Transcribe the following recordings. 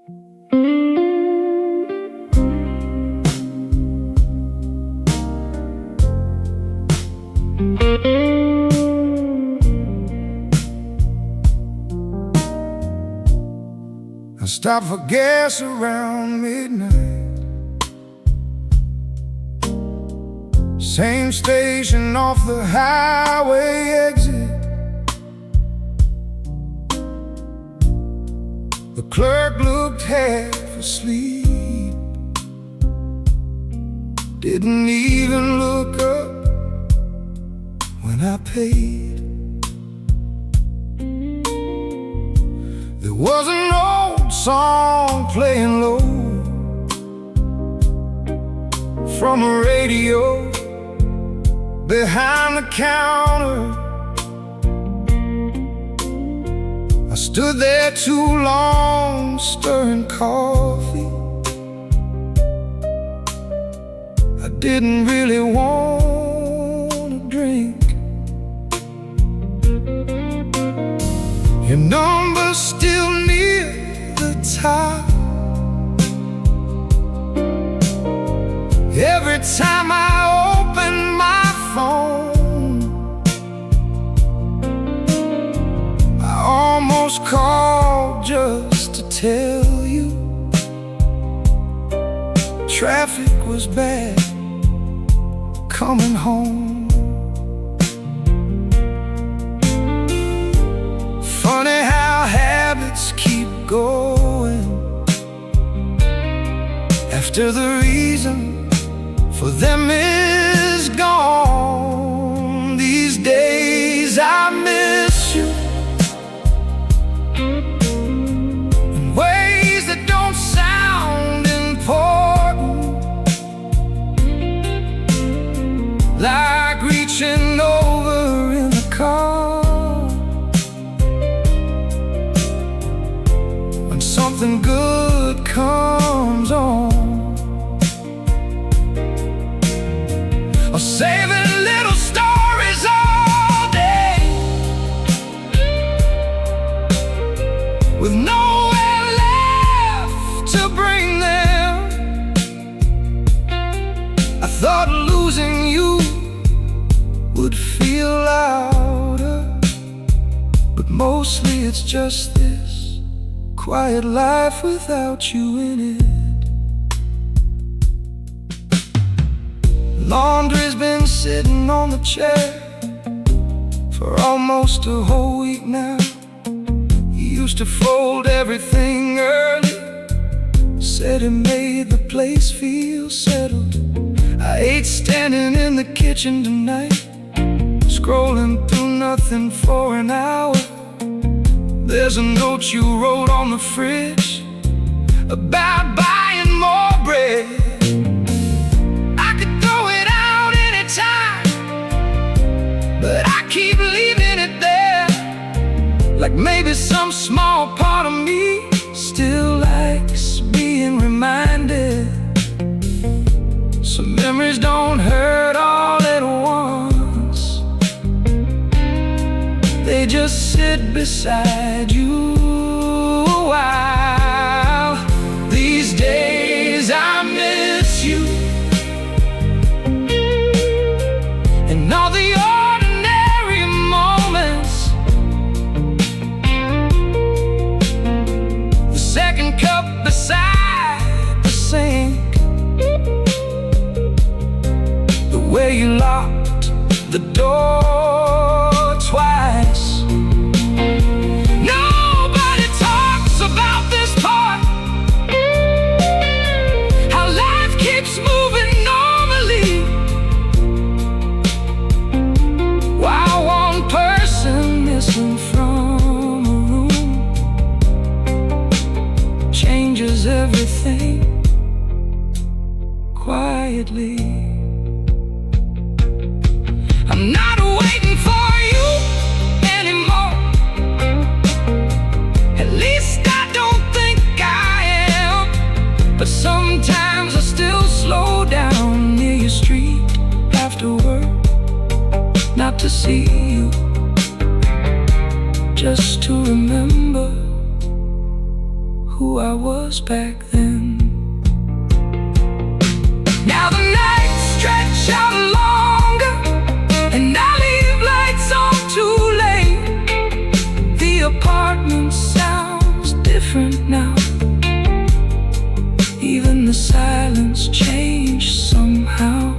I stopped for gas around midnight. Same station off the highway exit. The clerk looked half asleep, didn't even look up when I paid. There was an old song playing low from a radio behind the counter. I stood there too long, stirring coffee. I didn't really want a drink. Your number's still near the top. Every time I open my phone, I almost called just to tell you traffic was bad coming home. Funny how habits keep going after the reason for them is gone. These days I miss you in ways that don't sound important, like reaching over in the car when something good comes on, or saving little stories all day with nowhere left to bring them. I thought losing you would feel louder, but mostly it's just this quiet life without you in it. Laundry's been sitting on the chair for almost a whole week now. He used to fold everything early, said it made the place feel settled. I ate standing in the kitchen tonight, scrolling through nothing for an hour. There's a note you wrote on the fridge about buying more bread. But I keep leaving it there, like maybe some small part of me still likes being reminded. Some memories don't hurt all at once, they just sit beside you a while. These days I miss you and all the where you locked the door twice. Nobody talks about this part, how life keeps moving normally, while one person missing from a room changes everything quietly. I'm not waiting for you anymore, at least I don't think I am. But sometimes I still slow down near your street after work, not to see you, just to remember who who I was back then. Now the nights stretch out longer, and I leave lights on too late. The apartment sounds different now. Even the silence changed somehow.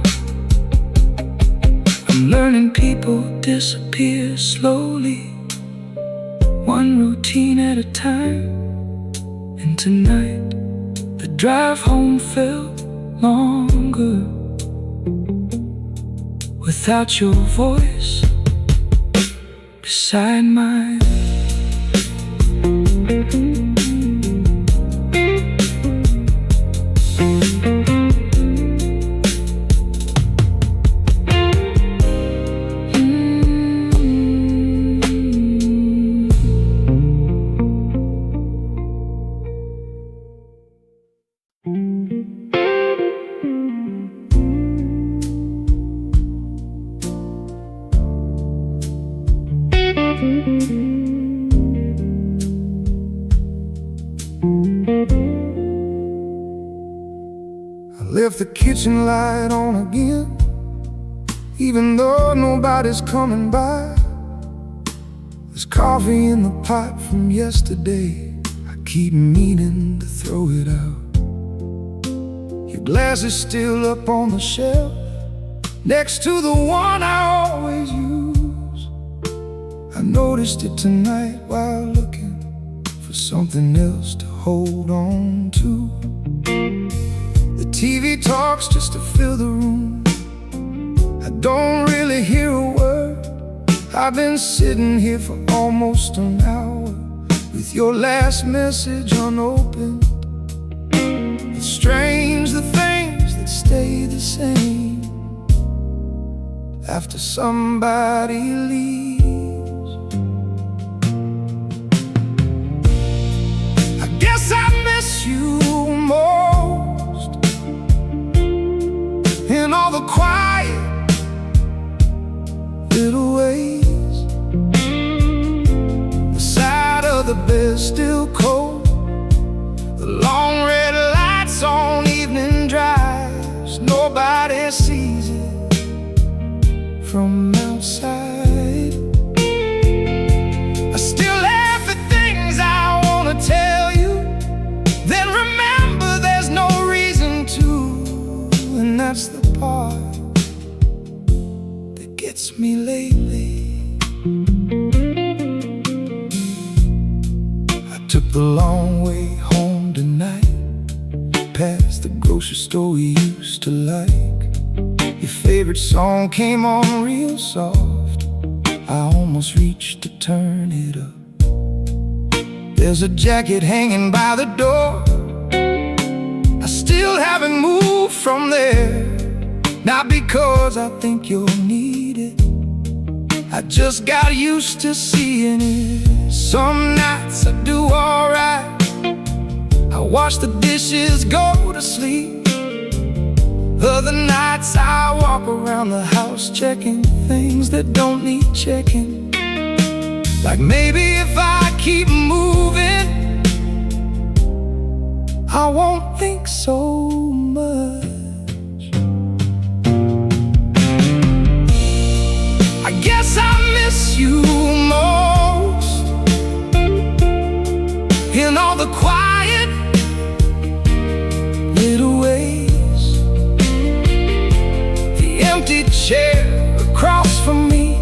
I'm learning people disappear slowly, one routine at a time. And tonight, the drive home felt longer without your voice beside mine. Left the kitchen light on again, even though nobody's coming by. There's coffee in the pot from yesterday. I keep meaning to throw it out. Your glass is still up on the shelf, next to the one I always use. I noticed it tonight while looking for something else to hold on to. The TV talks just to fill the room. I don't really hear a word. I've been sitting here for almost an hour with your last message unopened. It's strange the things that stay the same after somebody leaves. I guess I miss you most in all the quiet little ways. The side of the bed still cold, the long red lights on evening drives. Nobody sees it from outside. I still laugh at things I wanna tell you, then remember there's no reason to. And that's the part that gets me lately. I took the long way home tonight, past the grocery store we used to like. Your favorite song came on real soft. I almost reached to turn it up. There's a jacket hanging by the door. I still haven't moved from there. Not because I think you'll need it, I just got used to seeing it. Some nights I do alright, I wash the dishes, go to sleep. Other nights I walk around the house checking things that don't need checking. Like maybe if I keep moving, I won't think so much. I guess I miss you most in all the quiet little ways. The empty chair across from me,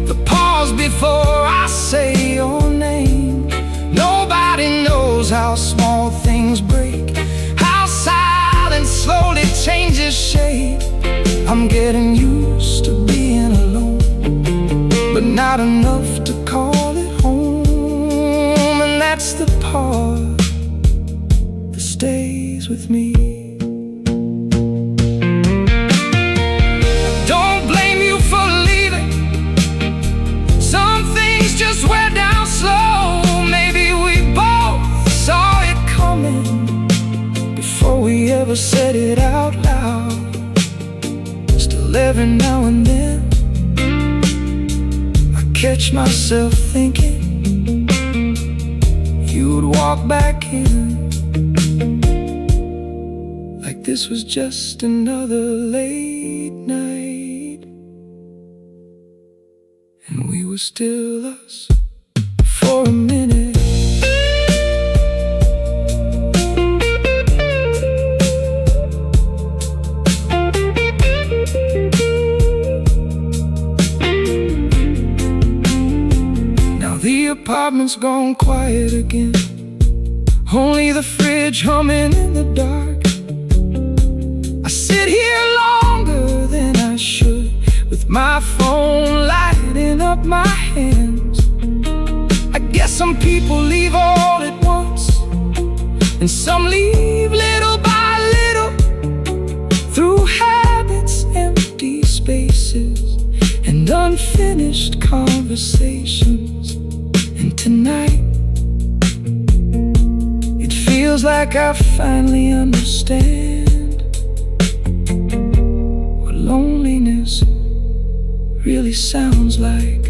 the pause before I say your name. Nobody knows how small things break, how silence slowly changes shape. I'm getting used to being alone, but not enough to call it home. And that's the part that stays with me. Don't blame you for leaving. Some things just went down slow. Maybe we both saw it coming before we ever said it out loud. Still every now and then I catch myself thinking you'd walk back in, like this was just another late night, and we were still us for a minute. The apartment's gone quiet again, only the fridge humming in the dark. I sit here longer than I should, with my phone lighting up my hands. I guess some people leave all at once, and some leave little by little, through habits, empty spaces, and unfinished conversations. And tonight, it feels like I finally understand what loneliness really sounds like.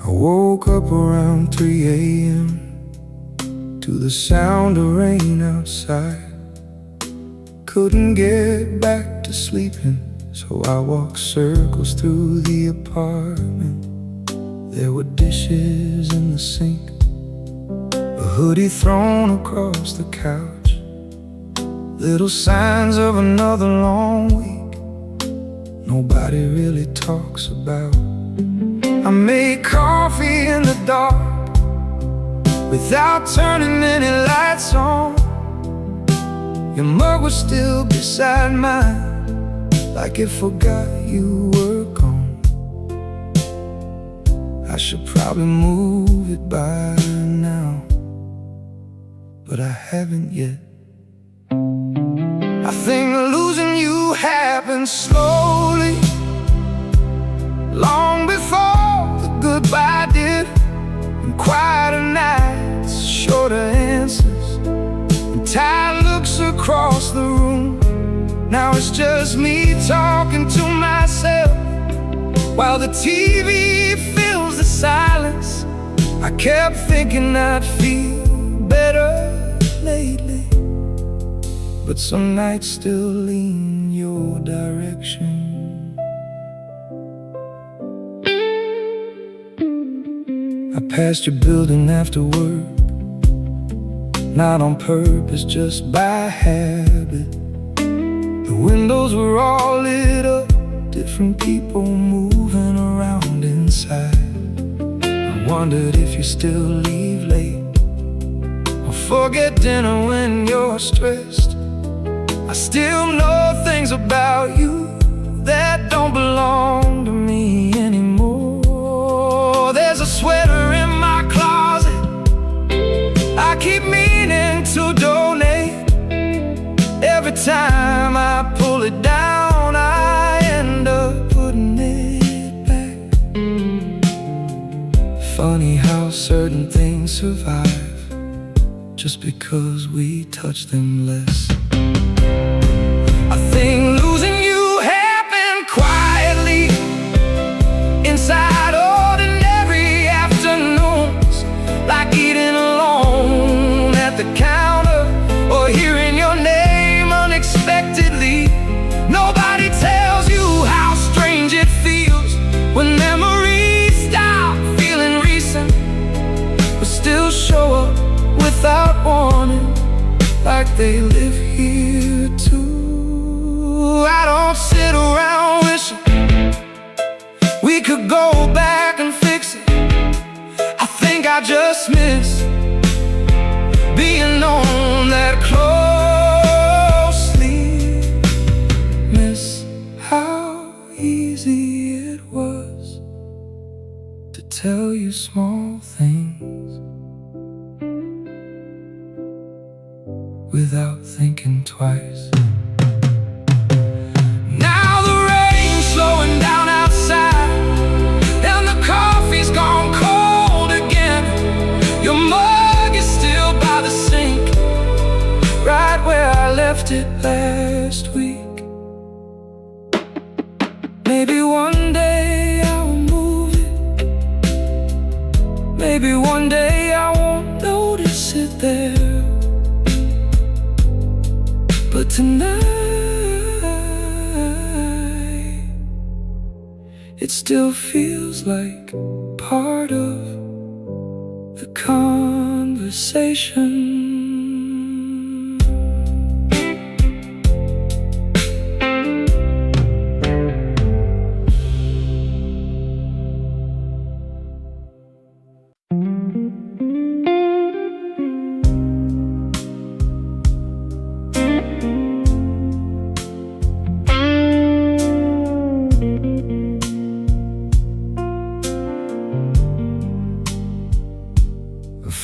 I woke up around 3 a.m. to the sound of rain outside. Couldn't get back to sleeping, so I walked circles through the apartment. There were dishes in the sink, a hoodie thrown across the couch, little signs of another long week nobody really talks about. I made coffee in the dark without turning any lights on. Your mug was still beside mine, like it forgot you were gone. I should probably move it by now, but I haven't yet. I think losing you happened slowly, long before the goodbye did. And quieter nights, shorter answers, and tired looks across the room. Now it's just me talking to myself, while the TV fills the silence. I kept thinking I'd feel better lately, but some nights still lean your direction. I passed your building after work, not on purpose, just by habit. The windows were all lit up, different people moving around inside. I wondered if you still leave late, or forget dinner when you're stressed. I still know things about you that don't belong to me anymore. There's a sweater in my closet I keep meaning to donate. Every time I pull it down, I end up putting it back. Funny how certain things survive just because we touch them less. I think losing you happened quietly, inside ordinary afternoons, like eating alone at the counter, or hearing your name unexpectedly. Nobody tells you how strange it feels when memories stop feeling recent, but still show up without warning, like they live here too. I don't sit around wishing we could go back and fix it. I think I just miss being on that closely. Miss how easy it was to tell you small things without thinking twice. Now the rain's slowing down outside, and the coffee's gone cold again. Your mug is still by the sink, right where I left it last week. Maybe one day I'll move it. Maybe one day I won't notice it there. But tonight, it still feels like part of the conversation.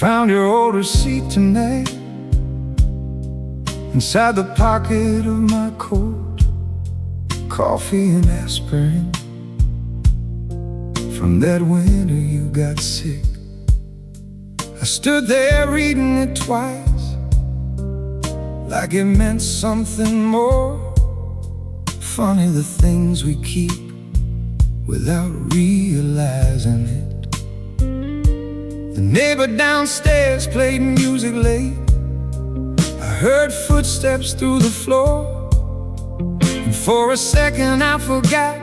Found your old receipt tonight inside the pocket of my coat. Coffee and aspirin from that winter you got sick. I stood there reading it twice, like it meant something more. Funny the things we keep without realizing it. The neighbor downstairs played music late. I heard footsteps through the floor, and for a second I forgot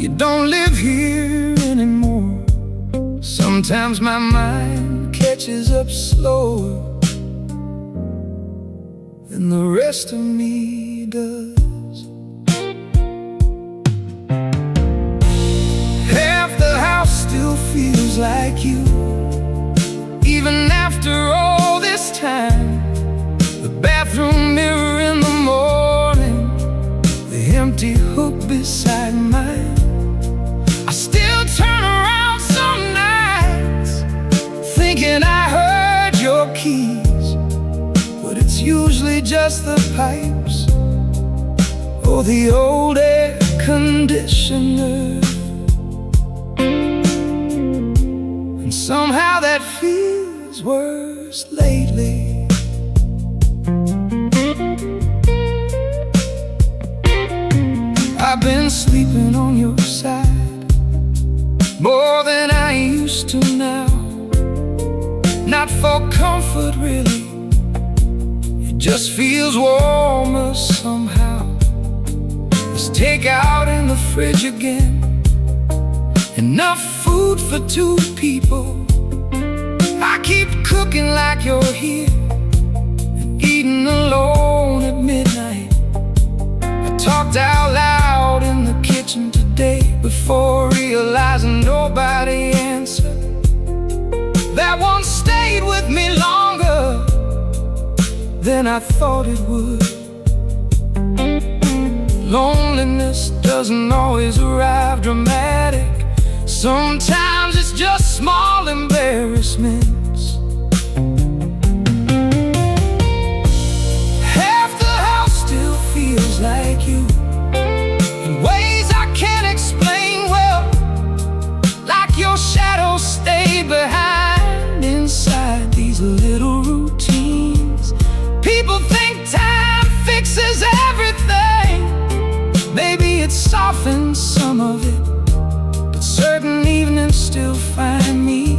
you don't live here anymore. Sometimes my mind catches up slower than the rest of me does. Half the house still feels like you, even after all this time. The bathroom mirror in the morning, the empty hook beside mine. I still turn around some nights thinking I heard your keys, but it's usually just the pipes or the old air conditioner. And somehow that feels worse lately. I've been sleeping on your side more than I used to now. Not for comfort really, it just feels warmer somehow. Let's take out in the fridge again. Enough food for 2 people. I keep cooking like you're here and eating alone at midnight. I talked out loud in the kitchen today before realizing nobody answered. That one stayed with me longer than I thought it would. Loneliness doesn't always arrive dramatic. Sometimes it's just small embarrassments. Half the house still feels like you in ways I can't explain well, like your shadows stay behind inside these little routines. People think time fixes everything. Maybe it softens some of it, but certain evenings still find me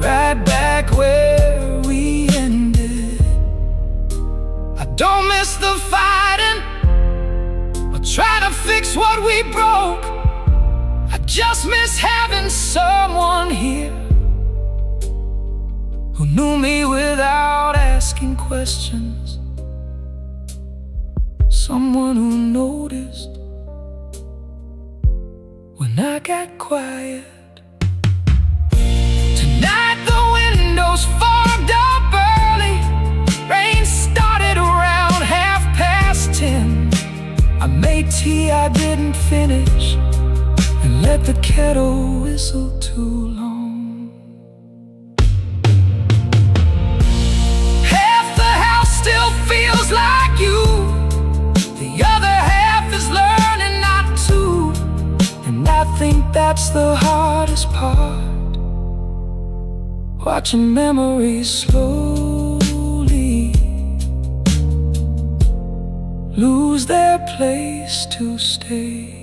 right back where we ended. I don't miss the fighting or try to fix what we broke. I just miss having someone here who knew me without asking questions. Someone who noticed when I got quiet. Tonight the windows fogged up early. Rain started around 10:30. I made tea I didn't finish and let the kettle whistle too long. Half the house us part, watching memories slowly lose their place to stay.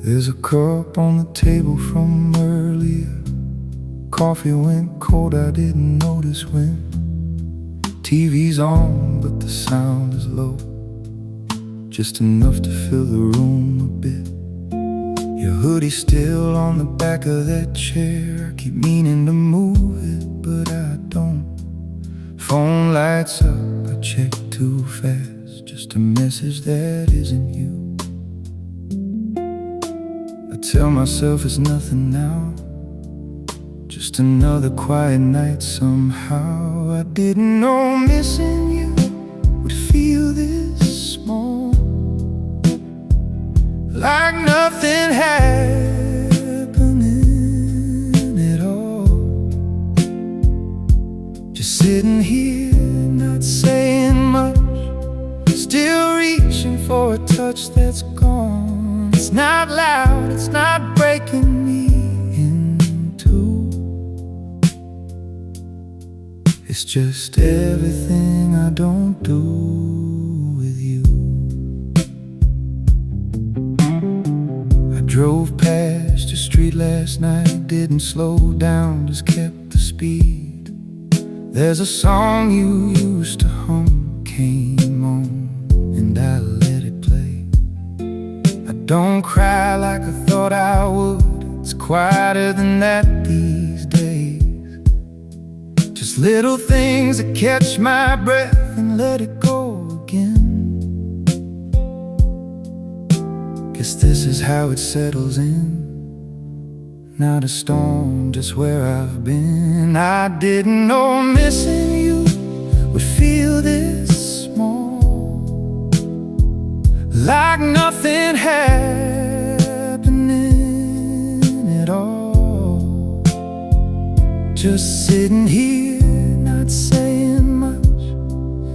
There's a cup on the table from earlier. Coffee went cold, I didn't notice when. TV's on, but the sound is low, just enough to fill the room a bit. Your hoodie's still on the back of that chair. I keep meaning to move it, but I don't. Phone lights up, I check too fast. Just a message that isn't you. I tell myself it's nothing now, just another quiet night somehow. I didn't know missing you would feel this small, like nothing happening at all. Just sitting here, not saying much, still reaching for a touch that's gone. It's not loud, it's not breaking me in two. It's just everything I don't do with you. I drove past your street last night, didn't slow down, just kept the speed. There's a song you used to hum, came on, and I let it play. I don't cry like I thought I would, it's quieter than that these days. Just little things that catch my breath and let it go again. Guess this is how it settles in, not a storm, just where I've been. I didn't know missing you would feel this small, like nothing happening at all. Just sitting here, not saying much,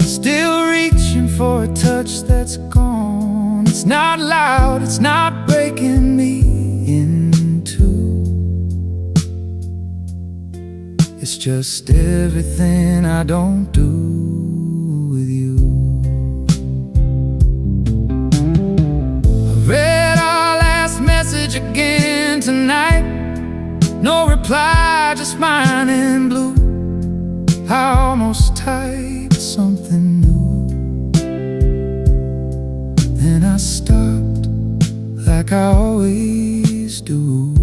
still reaching for a touch that's gone. It's not loud, it's not breaking me in two. It's just everything I don't do with you. I read our last message again tonight. No reply, just mine in blue. I almost typed something new, then I stopped like I always do.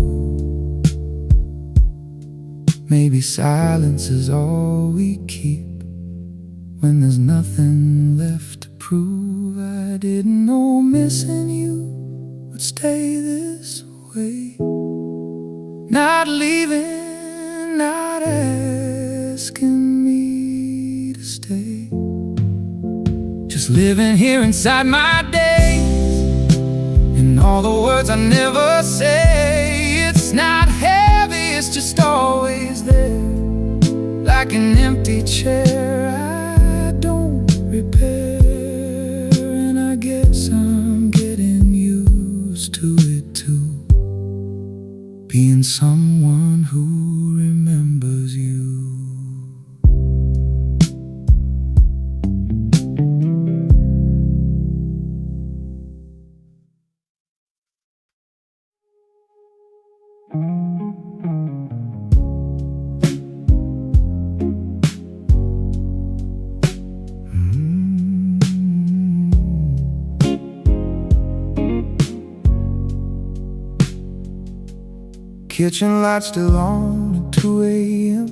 Maybe silence is all we keep when there's nothing left to prove. I didn't know missing you would stay this way, not leaving, not asking me to stay. Just living here inside my days, and all the words I never say. It's not heavy, it's just always there, like an empty chair I don't repair. And I guess I'm getting used to it too, being someone who remembers you. Kitchen light still on at 2 a.m.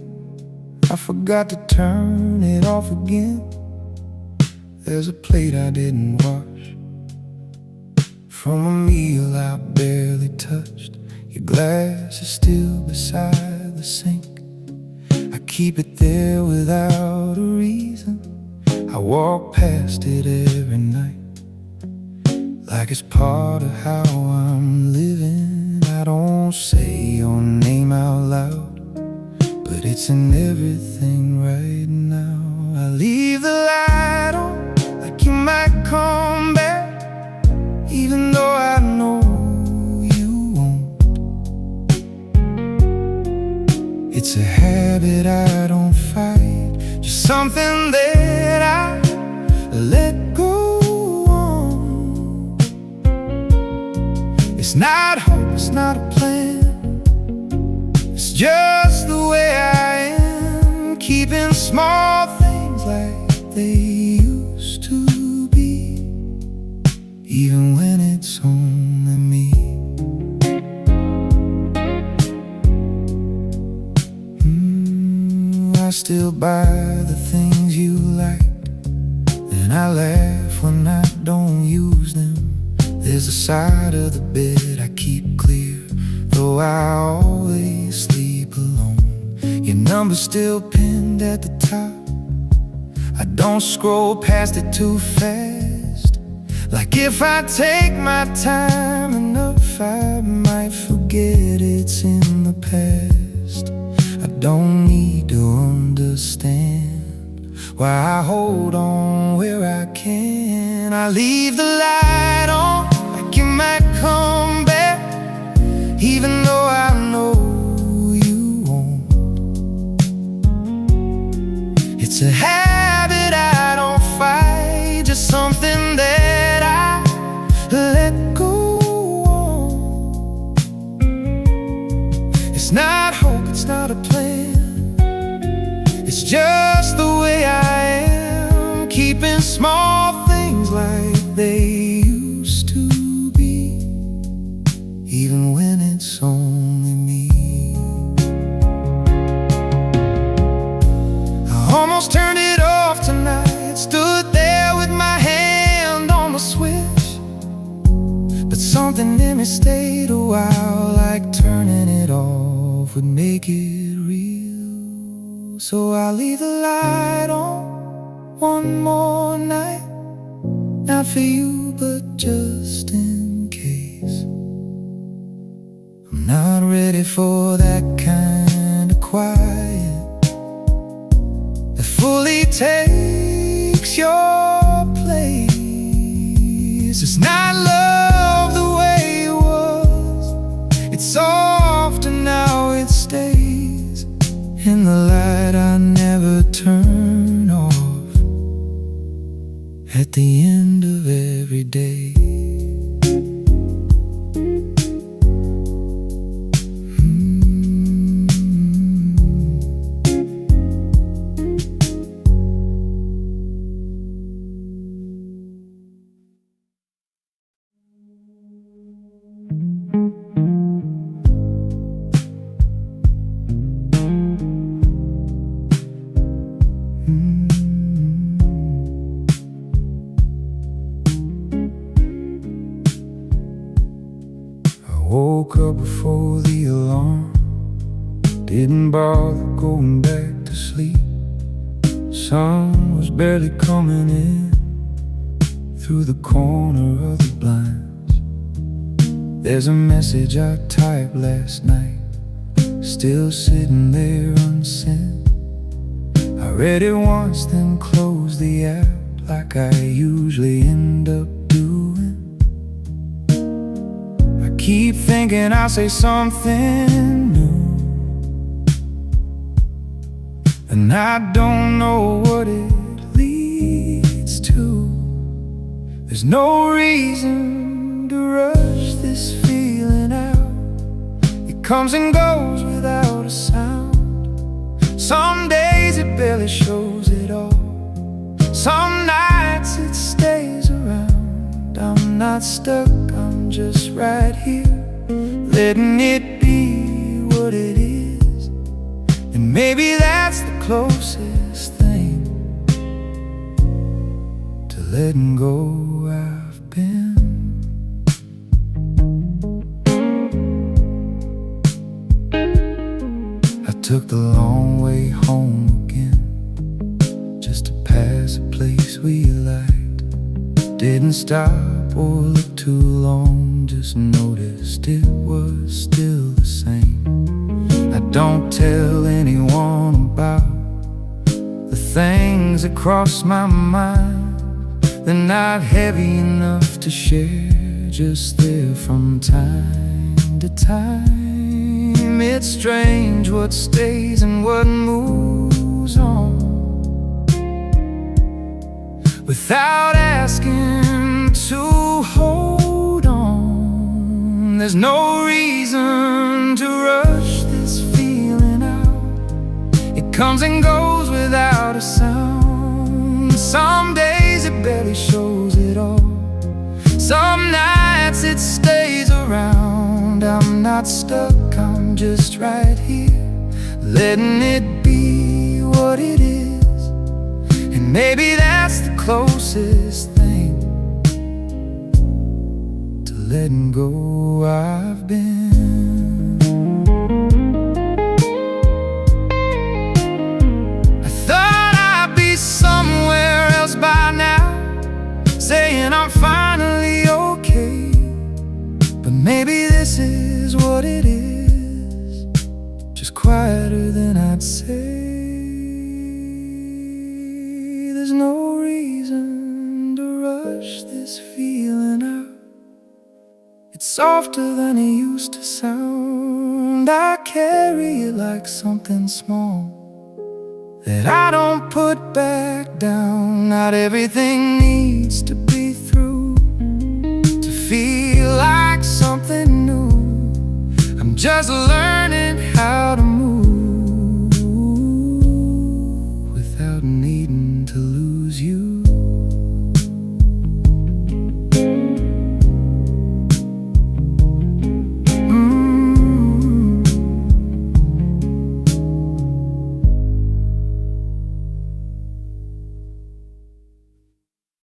I forgot to turn it off again. There's a plate I didn't wash from a meal I barely touched. Your glass is still beside the sink. I keep it there without a reason. I walk past it every night, like it's part of how I'm living. I don't say your name out loud, but it's in everything right now. I leave the light on, like you might come back, even though I know you won't. It's a habit I don't fight, just something that I let go on. It's not hope, it's not a plan, it's just the way I am, keeping small things like they used to be, even when it's only me. I still buy the things you liked, and I laugh when I don't use them. There's a side of the bed I keep clear, though I always sleep alone. Your number's still pinned at the top, I don't scroll past it too fast. Like if I take my time enough, I might forget it's in the past. I don't need to understand why I hold on where I can. I leave the light on, like you might come back, even though I know you won't. It's a habit I don't fight, just something that I let go on. It's not hope, it's not a plan, it's just the way I am, keeping small things like they used to be, even when it's only me. I almost turned it off tonight, stood there with my hand on the switch, but something in me stayed a while, like turning it off would make it real. So I'll leave the light on one more night, not for you, but just in case. I'm not ready for that kind of quiet that fully takes your place. It's not love the way it was, it's soft and now it stays in the light I never turn off at the end of every day. Woke up before the alarm, didn't bother going back to sleep. Sun was barely coming in through the corner of the blinds. There's a message I typed last night, still sitting there unsent. I read it once, then closed the app, like I usually end up doing. Keep thinking I'll say something new, and I don't know what it leads to. There's no reason to rush this feeling out. It comes and goes without a sound. Some days it barely shows at all, some nights it stays around. I'm not stuck, I'm just right here, letting it be what it is. And maybe that's the closest thing to letting go I've been. took the long way home again, just to pass a place we liked. Didn't stop or look too long, just noticed it was still the same. I don't tell anyone about the things that cross my mind. They're not heavy enough to share, just there from time to time. It's strange what stays and what moves on without asking to hold on. There's no reason to rush this feeling out. It comes and goes without a sound. Some days it barely shows at all. Some nights it stays around. I'm not stuck, I'm just right here, letting it be what it is. And maybe that's the closest thing to letting go I've been. I thought I'd be somewhere else by now, saying I'm finally okay. But maybe this is what it is, just quieter than I'd say. There's no reason to rush this feeling out. It's softer than it used to sound. I carry it like something small that I don't put back down. Not everything needs to be through to feel like something new. I'm just learning